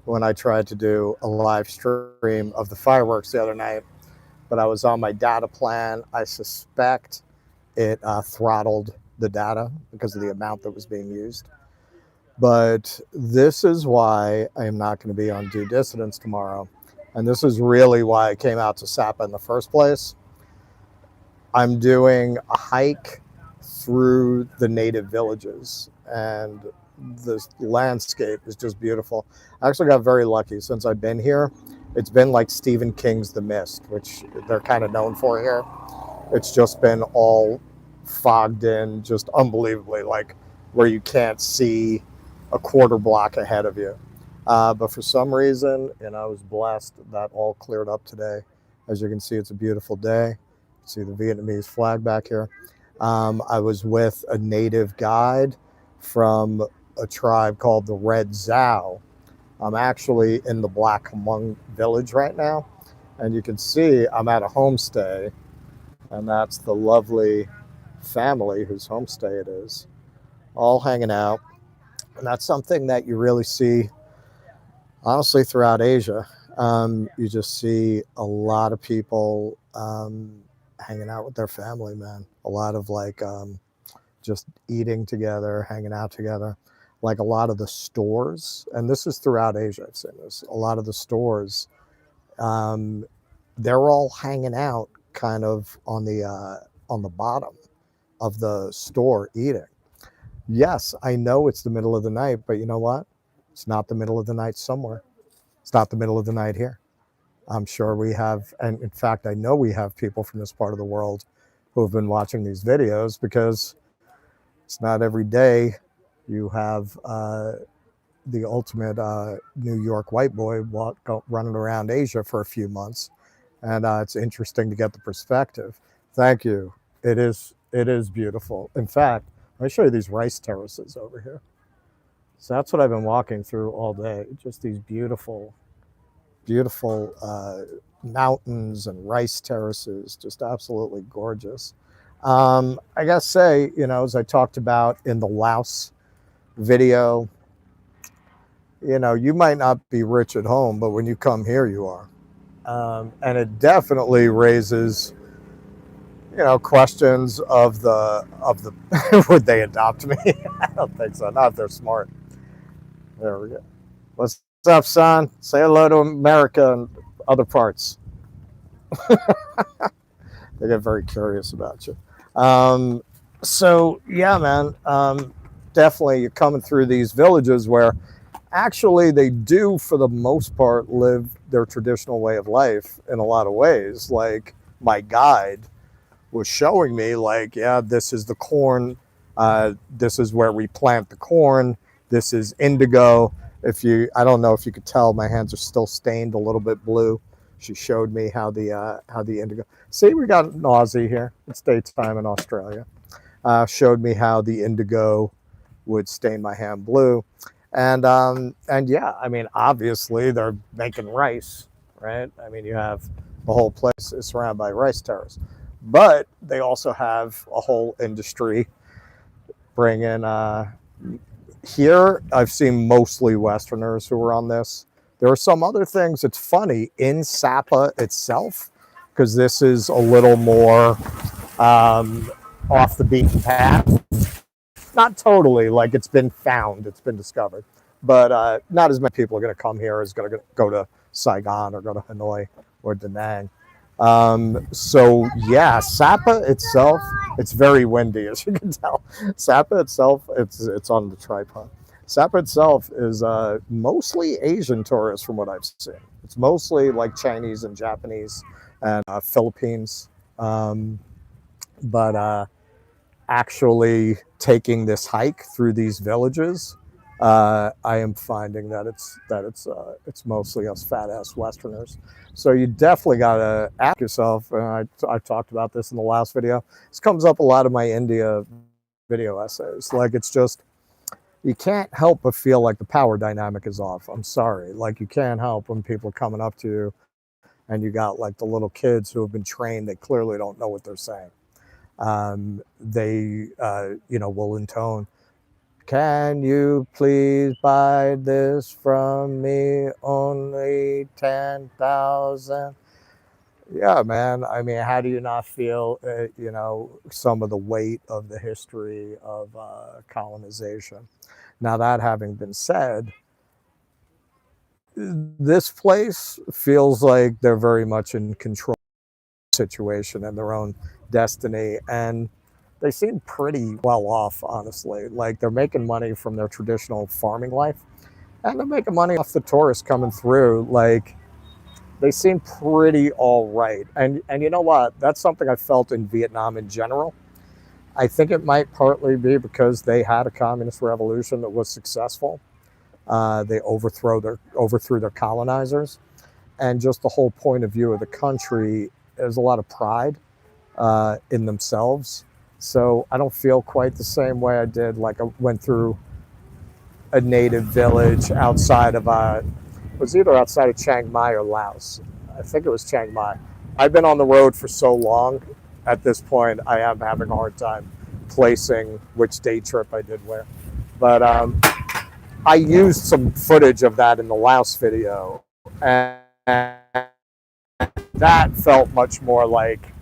when I tried to do a live stream of the fireworks the other night, but I was on my data plan. I suspect it throttled the data because of the amount that was being used. But this is why I am not going to be on Due Dissidence tomorrow. And this is really why I came out to Sapa in the first place. I'm doing a hike through the native villages, and the landscape is just beautiful. I actually got very lucky since I've been here. It's been like Stephen King's The Mist, which they're kind of known for here. It's just been all fogged in, just unbelievably, like where you can't see a quarter block ahead of you. But for some reason, I was blessed that all cleared up today. As you can see, it's a beautiful day. See the Vietnamese flag back here. I was with a native guide from a tribe called the Red Zhao. I'm actually in the Black Hmong village right now, and you can see I'm at a homestay, and that's the lovely family whose homestay it is, all hanging out. And that's something that you really see, honestly, throughout Asia. You just see a lot of people hanging out with their family, man. A lot of like just eating together, hanging out together. Like a lot of the stores, and this is throughout Asia, I've seen this, a lot of the stores, they're all hanging out kind of on the bottom of the store eating. Yes, I know it's the middle of the night, but you know what? It's not the middle of the night somewhere. It's not the middle of the night here. I'm sure we have, and in fact, I know we have people from this part of the world who have been watching these videos, because it's not every day you have the ultimate New York white boy running around Asia for a few months, and it's interesting to get the perspective. Thank you. It is beautiful. In fact, let me show you these rice terraces over here. So that's what I've been walking through all day. Just these beautiful, beautiful mountains and rice terraces, just absolutely gorgeous. I gotta say, as I talked about in the Laos video, you might not be rich at home, but when you come here, you are. And it definitely raises, questions of the would they adopt me? I don't think so. Not if they're smart. There we go. What's up, son? Say hello to America and other parts. They get very curious about you. So yeah, man. Definitely, you're coming through these villages where actually they do, for the most part, live their traditional way of life in a lot of ways. Like my guide was showing me, like, yeah, this is the corn. This is where we plant the corn. This is indigo. I don't know if you could tell, my hands are still stained a little bit blue. She showed me how the indigo. See, we got an Aussie here. It's daytime in Australia. Showed me how the indigo would stain my hand blue, and yeah, I mean, obviously they're making rice, right? I mean, you have the whole place is surrounded by rice terrace, but they also have a whole industry bringing. Here, I've seen mostly Westerners who are on this. There are some other things. It's funny in Sapa itself, because this is a little more off the beaten path. Not totally, like it's been found, it's been discovered, but not as many people are going to come here as going to go to Saigon or go to Hanoi or Da Nang. So yeah, Sapa itself, it's very windy, as you can tell. Sapa itself, it's on the tripod. Sapa itself is mostly Asian tourists, from what I've seen. It's mostly like Chinese and Japanese and Philippines, but actually taking this hike through these villages, I am finding that it's mostly us fat ass Westerners. So you definitely got to ask yourself. And I talked about this in the last video. This comes up a lot of my India video essays. Like, it's just, you can't help but feel like the power dynamic is off. I'm sorry. Like, you can't help when people are coming up to you and you got like the little kids who have been trained. They clearly don't know what they're saying. They will intone Can you please buy this from me? Only 10,000. Yeah, man. I mean, how do you not feel, some of the weight of the history of colonization? Now, that having been said, this place feels like they're very much in control of the situation and their own destiny. And they seem pretty well off, honestly. Like they're making money from their traditional farming life and they're making money off the tourists coming through. Like they seem pretty all right. And you know what? That's something I felt in Vietnam in general. I think it might partly be because they had a communist revolution that was successful. They overthrew their colonizers, and just the whole point of view of the country. There's a lot of pride in themselves. So I don't feel quite the same way I did. Like I went through a native village outside of it was either outside of Chiang Mai or Laos. I think it was Chiang Mai. I've been on the road for so long. At this point, I am having a hard time placing which day trip I did where. But I used some footage of that in the Laos video, and that felt much more like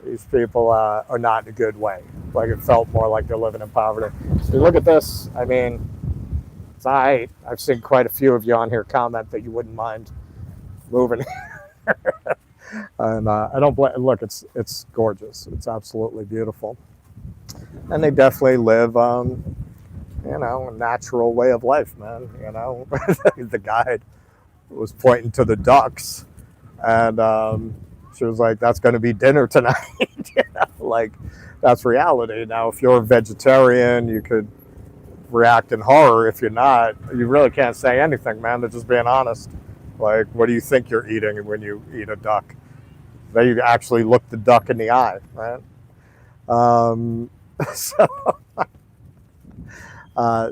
these people are not in a good way. Like it felt more like they're living in poverty. So look at this. I mean, it's all right. I've seen quite a few of you on here comment that you wouldn't mind moving. And I don't blame. Look, it's gorgeous. It's absolutely beautiful, and they definitely live, a natural way of life, man. The guide was pointing to the ducks, and she was like, "That's going to be dinner tonight." Like that's reality. Now, if you're a vegetarian, you could react in horror. If you're not, you really can't say anything, man. They're just being honest. Like, what do you think you're eating when you eat a duck? Then you actually look the duck in the eye, right? So,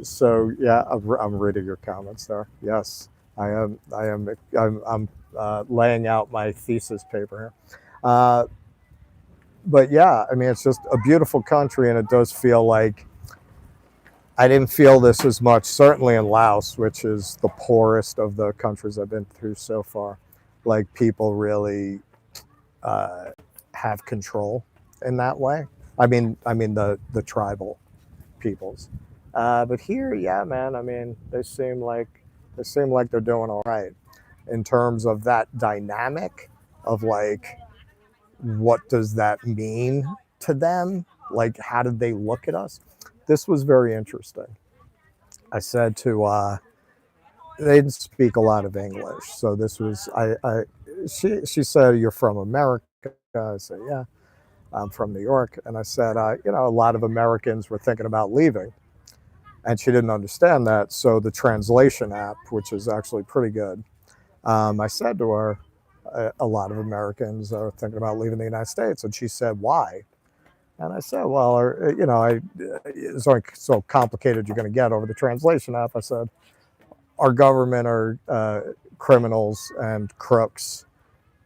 so yeah, I'm reading your comments there. Yes, I am. I'm laying out my thesis paper here. But yeah, I mean, it's just a beautiful country, and it does feel like I didn't feel this as much, certainly in Laos, which is the poorest of the countries I've been through so far. Like people really have control in that way. I mean the tribal peoples. But here, yeah, man. I mean, they seem like they're doing all right in terms of that dynamic of like, what does that mean to them? Like, how did they look at us? This was very interesting. I said to they didn't speak a lot of English, so this was she said, "You're from America?" I said, "Yeah, I'm from New York." And I said, a lot of Americans were thinking about leaving, and she didn't understand that. So the translation app, which is actually pretty good, I said to her, a lot of Americans are thinking about leaving the United States, and she said, "Why?" And I said, "Well, it's only so complicated you're going to get over the translation app." I said, "Our government are criminals and crooks,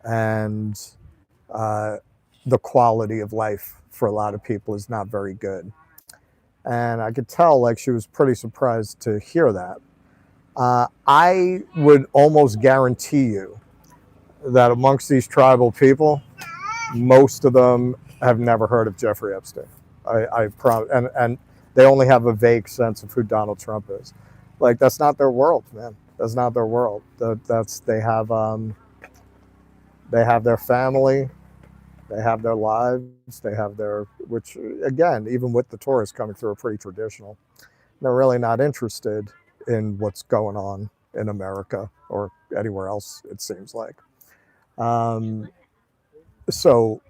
and the quality of life for a lot of people is not very good." And I could tell like she was pretty surprised to hear that. I would almost guarantee you that amongst these tribal people, most of them have never heard of Jeffrey Epstein. I promise, and they only have a vague sense of who Donald Trump is. Like that's not their world, man. That's not their world. They have their family, they have their lives, they have their, which again, even with the tourists coming through, are pretty traditional. They're really not interested in what's going on in America or anywhere else, it seems like. So,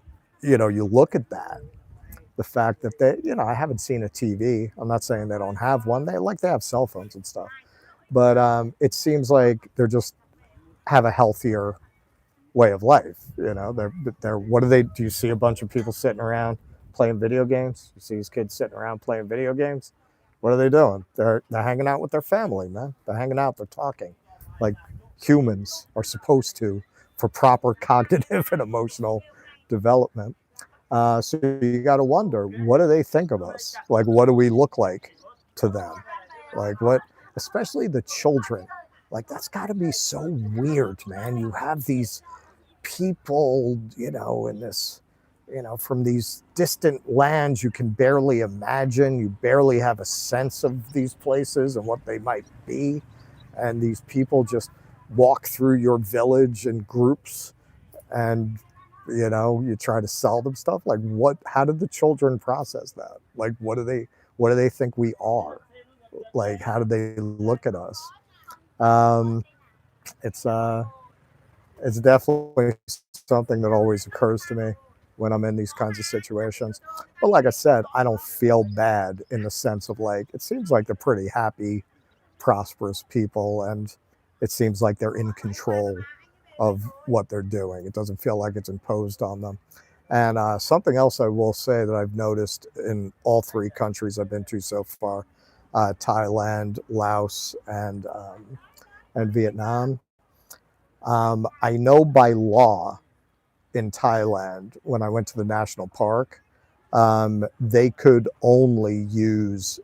you look at that, the fact that I haven't seen a TV. I'm not saying they don't have one. They have cell phones and stuff, but it seems like they're just have a healthier way of life. They're what do you see a bunch of people sitting around playing video games? You see these kids sitting around playing video games. What are they doing? They're hanging out with their family, man. They're hanging out, they're talking like humans are supposed to for proper cognitive and emotional development. So you got to wonder, what do they think of us? Like, what do we look like to them? Like what, especially the children, like that's got to be so weird, man. You have these people, in this, from these distant lands you can barely imagine, you barely have a sense of these places and what they might be. And these people just walk through your village in groups, and you try to sell them stuff. Like how did the children process that? Like what do they think we are? Like how do they look at us? um it's it's definitely something that always occurs to me when I'm in these kinds of situations. But like I said, I don't feel bad in the sense of, like, it seems like they're pretty happy, prosperous people, and it seems like they're in control of what they're doing. It doesn't feel like it's imposed on them. And something else I will say that I've noticed in all three countries I've been to so far, Thailand, Laos, and Vietnam. I know by law in Thailand, when I went to the national park, they could only use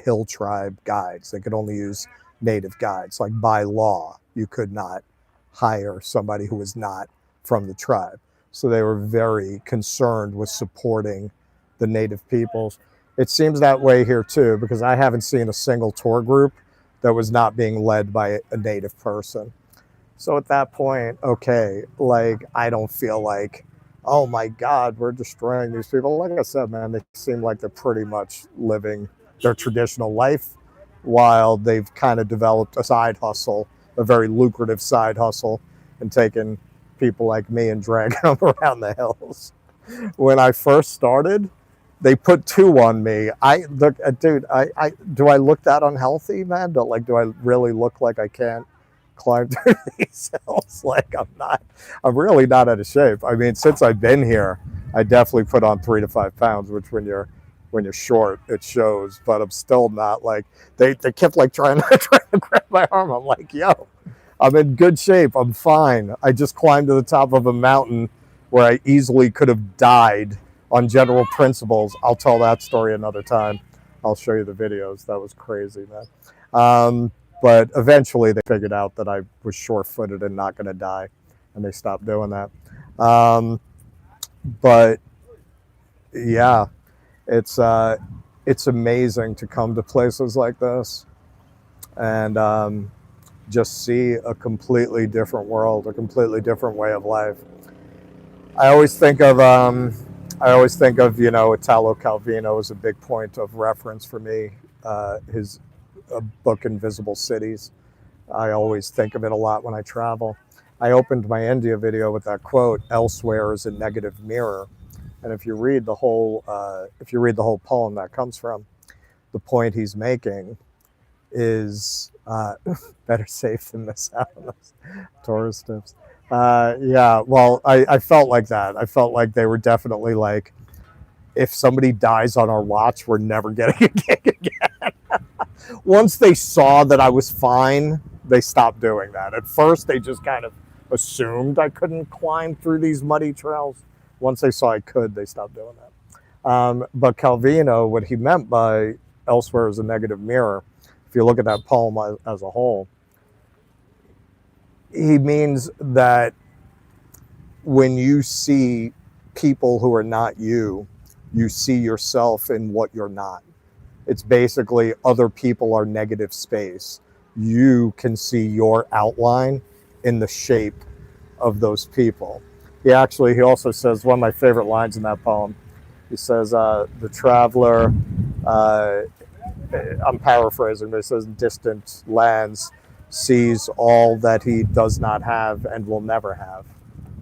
hill tribe guides. They could only use native guides. Like by law, you could not hire somebody who was not from the tribe. So they were very concerned with supporting the native peoples. It seems that way here too, because I haven't seen a single tour group that was not being led by a native person. So at that point, okay, like I don't feel like, oh my God, we're destroying these people. Like I said, man, they seem like they're pretty much living their traditional life while they've kind of developed a side hustle, a very lucrative side hustle, and taking people like me and dragging them around the hills. When I first started, they put two on me. I look, dude, I do I look that unhealthy, man? Do I really look like I can't climb through these hills? Like I'm really not out of shape. I mean, since I've been here, I definitely put on 3 to 5 pounds, which when you're short, it shows. But I'm still not like they kept like trying to grab my arm. I'm like, yo, I'm in good shape. I'm fine. I just climbed to the top of a mountain where I easily could have died on general principles. I'll tell that story another time. I'll show you the videos. That was crazy, man. But eventually they figured out that I was sure-footed and not going to die, and they stopped doing that. But yeah, it's amazing to come to places like this and just see a completely different world, a completely different way of life. I always think of Italo Calvino as a big point of reference for me. His book Invisible Cities. I always think of it a lot when I travel. I opened my India video with that quote, "Elsewhere is a negative mirror." And if you read the whole poem that comes from, the point he's making is better safe than miss out on those tourist tips. Yeah, well, I felt like that. I felt like they were definitely like, if somebody dies on our watch, we're never getting a gig again. Once they saw that I was fine, they stopped doing that. At first, they just kind of assumed I couldn't climb through these muddy trails. Once they saw I could, they stopped doing that. But Calvino, what he meant by "elsewhere is a negative mirror," if you look at that poem as a whole, he means that when you see people who are not you, you see yourself in what you're not. It's basically other people are negative space. You can see your outline in the shape of those people. He also says, one of my favorite lines in that poem, he says, the traveler, I'm paraphrasing, but it says, distant lands sees all that he does not have and will never have,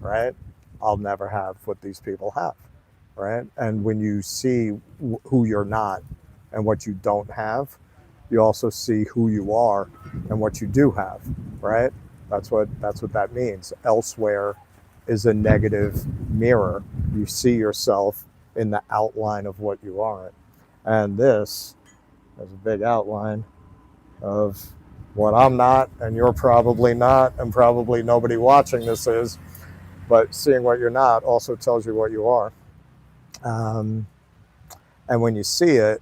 right? I'll never have what these people have, right? And when you see who you're not and what you don't have, you also see who you are and what you do have, right? That's what that means. Elsewhere is a negative mirror. You see yourself in the outline of what you are. And this is a big outline of what I'm not, and you're probably not, and probably nobody watching this is. But seeing what you're not also tells you what you are. And when you see it,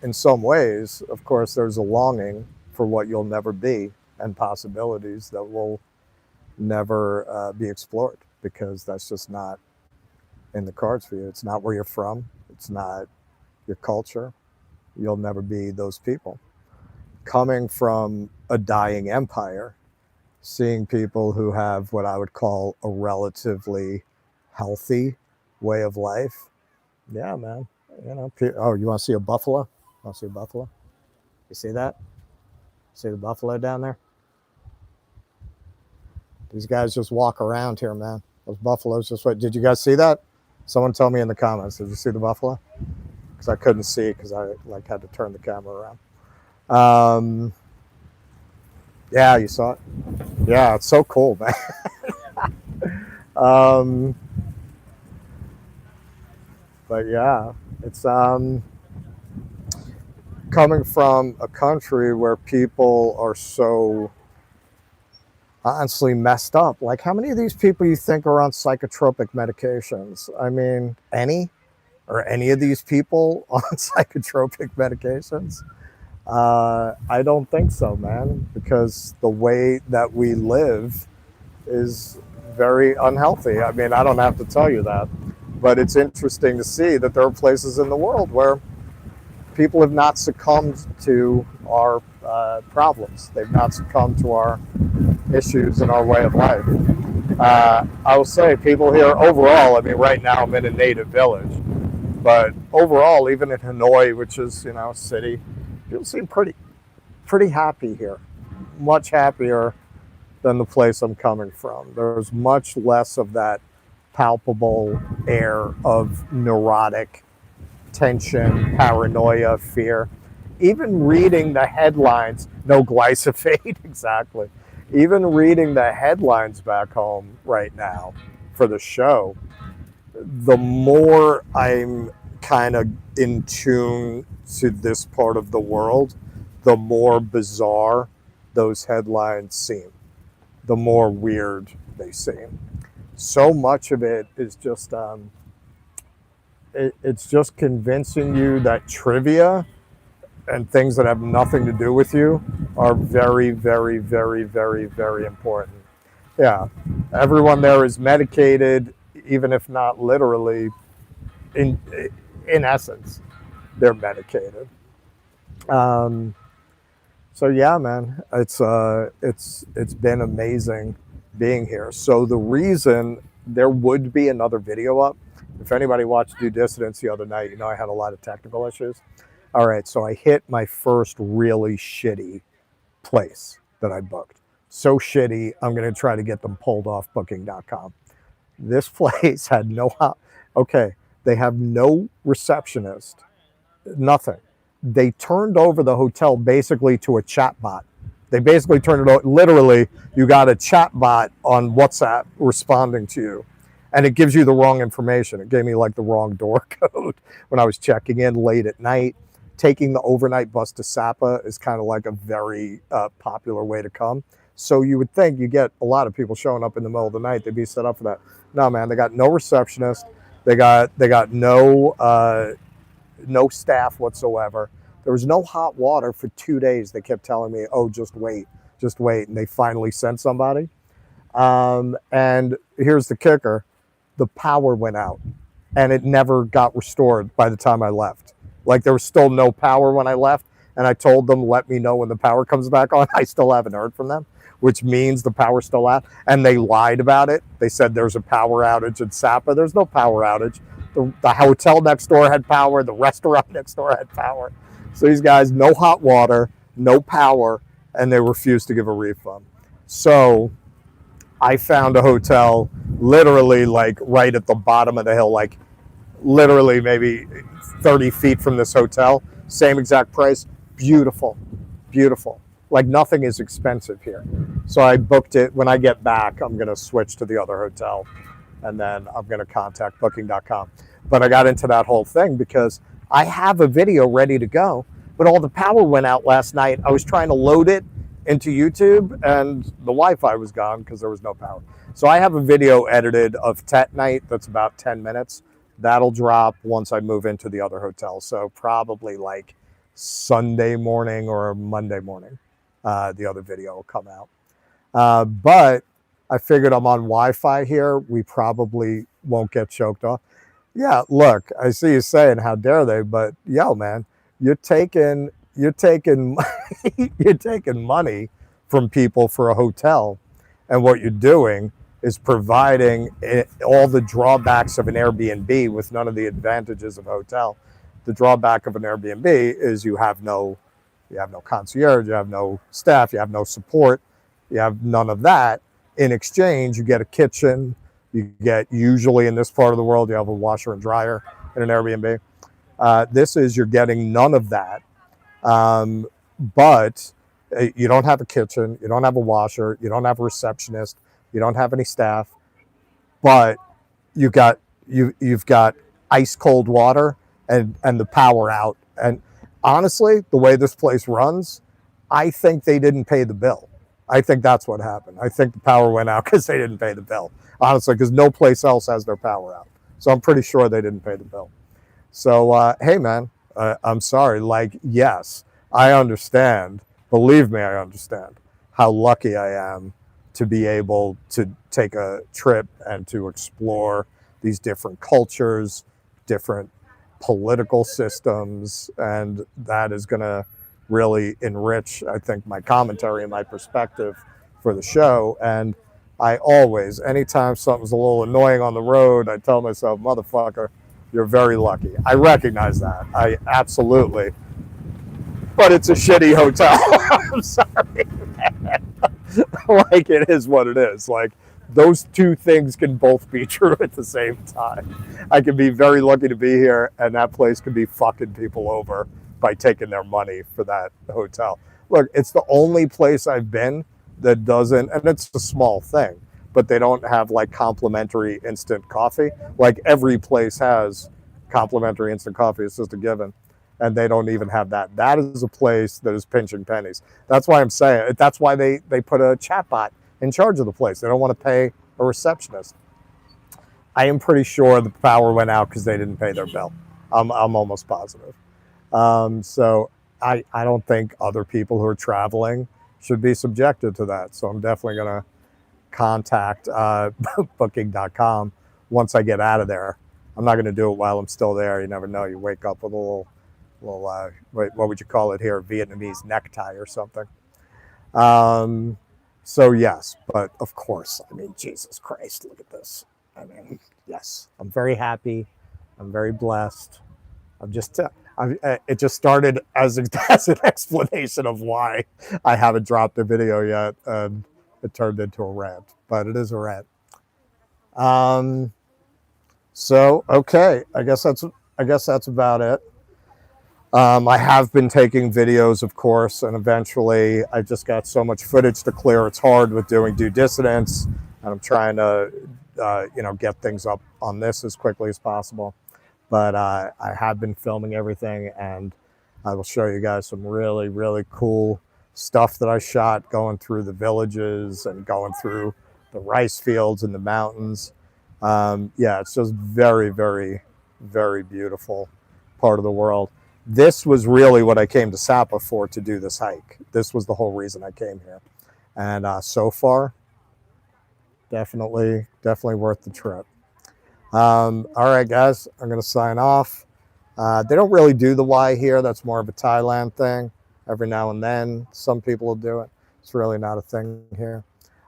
in some ways, of course, there's a longing for what you'll never be and possibilities that will never be explored because that's just not in the cards for you. It's not where you're from. It's not your culture. You'll never be those people. Coming from a dying empire, seeing people who have what I would call a relatively healthy way of life. Yeah, man. You know, oh, you want to see a buffalo? Want to see a buffalo? You see that? See the buffalo down there? These guys just walk around here, man. Those buffaloes just wait. Did you guys see that? Someone tell me in the comments. Did you see the buffalo? Because I couldn't see because I like had to turn the camera around. Yeah, you saw it. Yeah, it's so cool, man. But yeah, it's coming from a country where people are so honestly messed up. Like, how many of these people you think are on psychotropic medications? I mean, any? Are any of these people on psychotropic medications? I don't think so, man, because the way that we live is very unhealthy. I mean, I don't have to tell you that, but it's interesting to see that there are places in the world where people have not succumbed to our problems. They've not succumbed to our issues in our way of life. I will say people here overall, I mean, right now I'm in a native village, but overall, even in Hanoi, which is, you know, a city, people seem pretty happy here, much happier than the place I'm coming from. There's much less of that palpable air of neurotic tension, paranoia, fear. Even reading the headlines, no glyphosate, exactly. Even reading the headlines back home right now for the show, the more I'm kind of in tune to this part of the world, the more bizarre those headlines seem, the more weird they seem. So much of it is just, it's just convincing you that trivia and things that have nothing to do with you are very, very, very, very, very important. Yeah, everyone there is medicated, even if not literally. In essence, they're medicated. So yeah, man, it's been amazing being here. So the reason there would be another video up, if anybody watched Due Dissidence the other night, you know I had a lot of technical issues. All right, so I hit my first really shitty place that I booked. So shitty, I'm going to try to get them pulled off booking.com. This place had okay, they have no receptionist, nothing. They turned over the hotel basically to a chat bot. They basically turned it over, literally, you got a chat bot on WhatsApp responding to you. And it gives you the wrong information. It gave me like the wrong door code when I was checking in late at night. Taking the overnight bus to Sapa is kind of like a very popular way to come. So you would think you get a lot of people showing up in the middle of the night. They'd be set up for that. No, man, they got no receptionist. They got no staff whatsoever. There was no hot water for 2 days. They kept telling me, oh, just wait. And they finally sent somebody. And here's the kicker. The power went out and it never got restored by the time I left. Like there was still no power when I left. And I told them, let me know when the power comes back on. I still haven't heard from them, which means the power's still out. And they lied about it. They said there's a power outage in Sapa. There's no power outage. The hotel next door had power. The restaurant next door had power. So these guys, no hot water, no power, and they refused to give a refund. So I found a hotel literally like right at the bottom of the hill, like literally maybe 30 feet from this hotel. Same exact price. Beautiful. Like nothing is expensive here. So I booked it. When I get back, I'm going to switch to the other hotel. And then I'm going to contact booking.com. But I got into that whole thing because I have a video ready to go, but all the power went out last night. I was trying to load it into YouTube and the Wi-Fi was gone because there was no power. So I have a video edited of Tet Night that's about 10 minutes. That'll drop once I move into the other hotel. So probably like Sunday morning or Monday morning. The other video will come out. But I figured I'm on Wi-Fi here. We probably won't get choked off. Yeah, look, I see you saying, how dare they? But yo, man, you're taking you're taking money from people for a hotel, and what you're doing is providing all the drawbacks of an Airbnb with none of the advantages of a hotel. The drawback of an Airbnb is you have no concierge, you have no staff, you have no support, you have none of that. In exchange, you get a kitchen. You get, usually in this part of the world, you have a washer and dryer in an Airbnb. This is, you're getting none of that. But you don't have a kitchen, you don't have a washer, you don't have a receptionist, you don't have any staff, but you've got ice cold water and the power out. And honestly, the way this place runs, I think they didn't pay the bill. I think that's what happened. I think the power went out because they didn't pay the bill. Honestly, because no place else has their power out. So I'm pretty sure they didn't pay the bill. So, hey, man, I'm sorry. Like, yes, I understand. Believe me, I understand how lucky I am to be able to take a trip and to explore these different cultures, different political systems, and that is going to really enrich, I think, my commentary and my perspective for the show. And I always, anytime something's a little annoying on the road, I tell myself, motherfucker, you're very lucky. I recognize that. I absolutely. But it's a shitty hotel. I'm sorry, man. Like, it is what it is. Like, those two things can both be true at the same time. I can be very lucky to be here, and that place can be fucking people over by taking their money for that hotel. Look, it's the only place I've been that doesn't, and it's a small thing, but they don't have like complimentary instant coffee. Like, every place has complimentary instant coffee. It's just a given. And they don't even have that. That is a place that is pinching pennies. That's why I'm saying, that's why they put a chatbot in charge of the place. They don't want to pay a receptionist. I am pretty sure the power went out because they didn't pay their bill. I'm almost positive. So I don't think other people who are traveling should be subjected to that. So I'm definitely going to contact booking.com once I get out of there. I'm not going to do it while I'm still there. You never know. You wake up with a little what would you call it here? Vietnamese necktie or something. So yes, but of course, I mean, Jesus Christ, look at this. I mean, yes, I'm very happy. I'm very blessed. I'm just, it just started as an explanation of why I haven't dropped a video yet, and it turned into a rant, but it is a rant. So, okay, I guess that's about it. I have been taking videos, of course, and eventually I just got so much footage to clear. It's hard with doing due dissidence, and I'm trying to, get things up on this as quickly as possible. But I have been filming everything, and I will show you guys some really, really cool stuff that I shot going through the villages and going through the rice fields and the mountains. Yeah, it's just very, very, very beautiful part of the world. This was really what I came to Sapa for, to do this hike. This was the whole reason I came here. And so far, definitely worth the trip. All right, guys, I'm going to sign off. They don't really do the Y here. That's more of a Thailand thing. Every now and then, some people will do it. It's really not a thing here.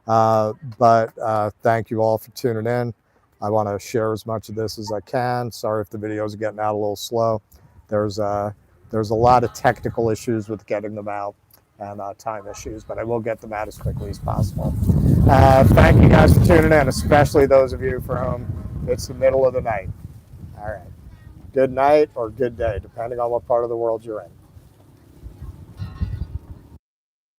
But thank you all for tuning in. I want to share as much of this as I can. Sorry if the videos are getting out a little slow. There's a lot of technical issues with getting them out, and time issues, but I will get them out as quickly as possible. Thank you guys for tuning in, especially those of you for whom it's the middle of the night. All right. Good night or good day, depending on what part of the world you're in.